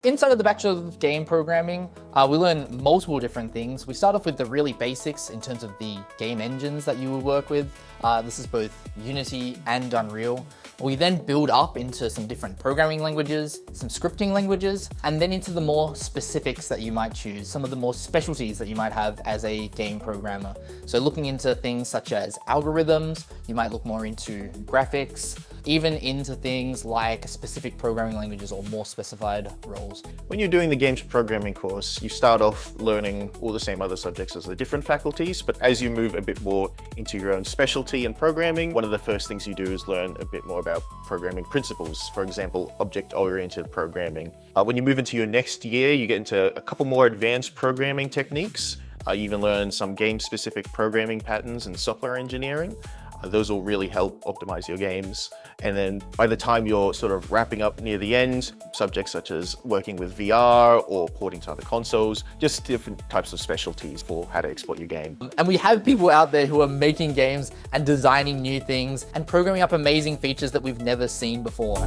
Inside of the Bachelor of Game Programming, we learn multiple different things. We start off with the really basics in terms of the game engines that you will work with. This is both Unity and Unreal. We then build up into some different programming languages, some scripting languages, and then into the more specifics that you might choose, some of the more specialties that you might have as a game programmer. So looking into things such as algorithms, you might look more into graphics, even into things like specific programming languages or more specified roles. When you're doing the games programming course, you start off learning all the same other subjects as the different faculties, but as you move a bit more into your own specialty in programming, one of the first things you do is learn a bit more about programming principles, for example, object-oriented programming. When you move into your next year, you get into a couple more advanced programming techniques. You even learn some game-specific programming patterns and software engineering. Those will really help optimize your games. And then by the time you're sort of wrapping up near the end, subjects such as working with VR or porting to other consoles, just different types of specialties for how to export your game. And we have people out there who are making games and designing new things and programming up amazing features that we've never seen before.